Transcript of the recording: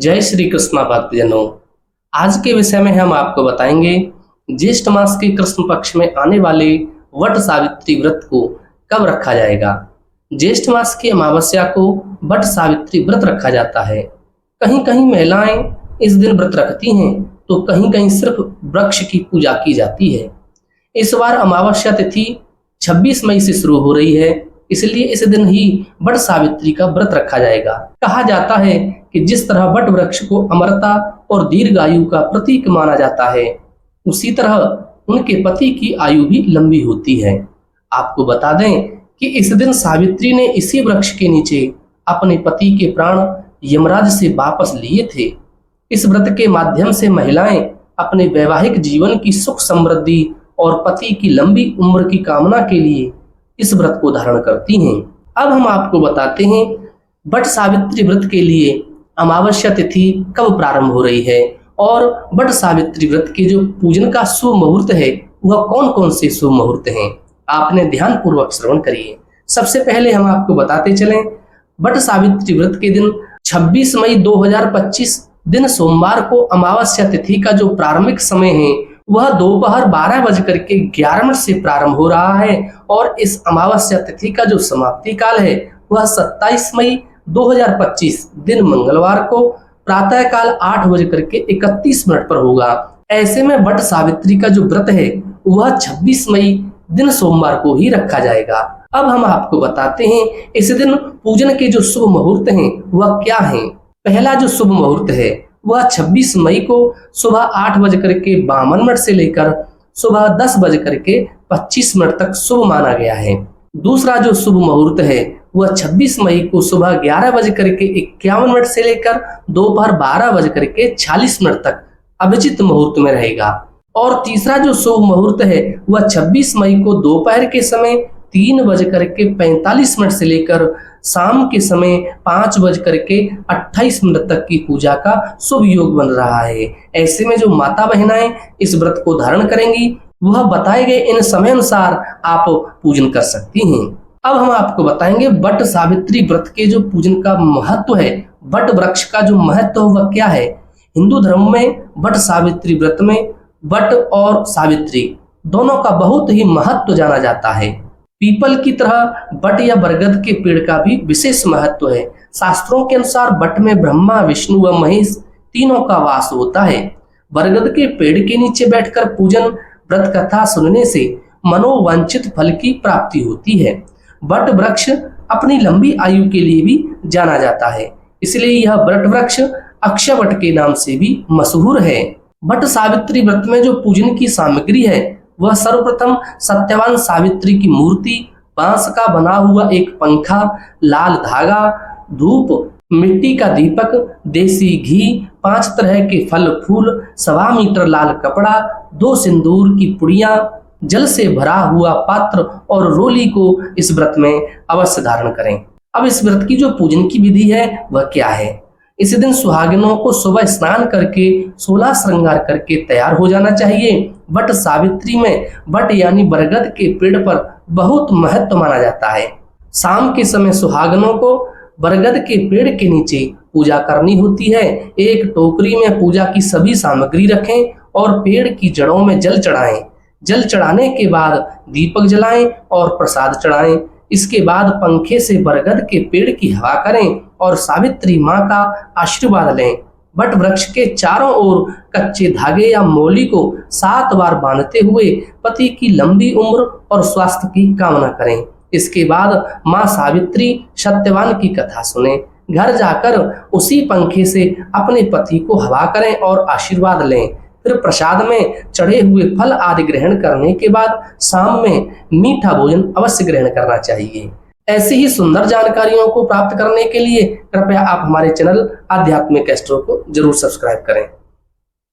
जय श्री कृष्णा भक्तजनों। आज के विषय में हम आपको बताएंगे ज्येष्ठ मास के कृष्ण पक्ष में आने वाले वट सावित्री व्रत को कब रखा जाएगा। ज्येष्ठ मास की अमावस्या को वट सावित्री व्रत रखा जाता है। कहीं कहीं महिलाएं इस दिन व्रत रखती हैं तो कहीं कहीं सिर्फ वृक्ष की पूजा की जाती है। इस बार अमावस्या तिथि 26 मई से शुरू हो रही है, इसलिए इस दिन ही वट सावित्री का व्रत रखा जाएगा। कहा जाता है कि जिस तरह वट वृक्ष को अमरता और दीर्घायु का प्रतीक माना जाता है, उसी तरह उनके पति की आयु भी लंबी होती है। आपको बता दें कि इस दिन सावित्री ने इसी वृक्ष के नीचे अपने पति के प्राण यमराज से वापस लिए थे। इस व्रत के माध्यम से महिलाएं अपने वैवाहिक जीवन की सुख समृद्धि और पति की लंबी उम्र की कामना के लिए इस व्रत को धारण करती हैं। अब हम आपको बताते हैं वट सावित्री व्रत के लिए अमावस्या तिथि कब प्रारंभ हो रही है और वट सावित्री व्रत के जो पूजन का शुभ मुहूर्त है वह कौन कौन से शुभ मुहूर्त हैं। आपने ध्यान पूर्वक श्रवण करिए। सबसे पहले हम आपको बताते चलें, वट सावित्री व्रत के दिन 26 मई 2025 दिन सोमवार को अमावस्या तिथि का जो प्रारंभिक समय है वह दोपहर 12:11 से प्रारंभ हो रहा है और इस अमावस्या तिथि का जो समाप्ति काल है वह 27 मई 2025 दिन मंगलवार को प्रातः काल 8:31 पर होगा। ऐसे में वट सावित्री का जो व्रत है वह 26 मई दिन सोमवार को ही रखा जाएगा। अब हम आपको बताते हैं इस दिन पूजन के जो शुभ मुहूर्त हैं वह क्या हैं। पहला जो शुभ मुहूर्त है वह 26 मई को सुबह 8:52 से लेकर सुबह 10:25 तक शुभ माना गया है। दूसरा जो शुभ मुहूर्त है वह 26 मई को सुबह 11:51 से लेकर दोपहर 12:46 तक अभिजित मुहूर्त में रहेगा। और तीसरा जो शुभ मुहूर्त है वह 26 मई को दोपहर के समय 3:45 से लेकर शाम के समय 5:28 तक की पूजा का शुभ योग बन रहा है। ऐसे में जो माता बहनाएं इस व्रत को धारण करेंगी वह बताए गए इन समय अनुसार आप पूजन कर सकती हैं। अब हम आपको बताएंगे वट सावित्री व्रत के जो पूजन का महत्व है, वट वृक्ष का जो महत्व वह क्या है। हिंदू धर्म में वट सावित्री व्रत में वट और सावित्री दोनों का बहुत ही महत्व जाना जाता है। पीपल की तरह वट या बरगद के पेड़ का भी विशेष महत्व है। शास्त्रों के अनुसार वट में ब्रह्मा, विष्णु व महेश तीनों का वास होता है। बरगद के पेड़ के नीचे बैठकर पूजन व्रत कथा सुनने से मनोवांछित फल की प्राप्ति होती है। वट वृक्ष अपनी लंबी आयु के लिए भी जाना जाता है, इसलिए यह वट वृक्ष अक्षयवट के नाम से भी मशहूर है। वट सावित्री व्रत में जो पूजन की सामग्री है वह सर्वप्रथम सत्यवान सावित्री की मूर्ति, बांस का बना हुआ एक पंखा, लाल धागा, धूप, मिट्टी का दीपक, देसी घी, 5 तरह के फल फूल, 1.25 मीटर लाल कपड़ा, 2 सिंदूर की पुड़ियां, जल से भरा हुआ पात्र और रोली को इस व्रत में अवश्य धारण करें। अब इस व्रत की जो पूजन की विधि है वह क्या है। इस दिन सुहागिनों को सुबह स्नान करके 16 श्रृंगार करके तैयार हो जाना चाहिए। वट सावित्री में वट यानी बरगद के पेड़ पर बहुत महत्व माना जाता है। शाम के समय सुहागिनों को बरगद के पेड़ के नीचे पूजा करनी होती है। एक टोकरी में पूजा की सभी सामग्री रखें और पेड़ की जड़ों में जल चढ़ाएं। जल चढ़ाने के बाद दीपक जलाएं और प्रसाद चढ़ाएं। इसके बाद पंखे से बरगद के पेड़ की हवा करें और सावित्री माँ का आशीर्वाद लें। वट वृक्ष के चारों ओर कच्चे धागे या मौली को 7 बार बांधते हुए पति की लंबी उम्र और स्वास्थ्य की कामना करें। इसके बाद माँ सावित्री सत्यवान की कथा सुने। घर जाकर उसी पंखे से अपने पति को हवा करें और आशीर्वाद लें। फिर प्रसाद में चढ़े हुए फल आदि ग्रहण करने के बाद शाम में मीठा भोजन अवश्य ग्रहण करना चाहिए। ऐसी ही सुंदर जानकारियों को प्राप्त करने के लिए कृपया आप हमारे चैनल आध्यात्मिक एस्ट्रो को जरूर सब्सक्राइब करें।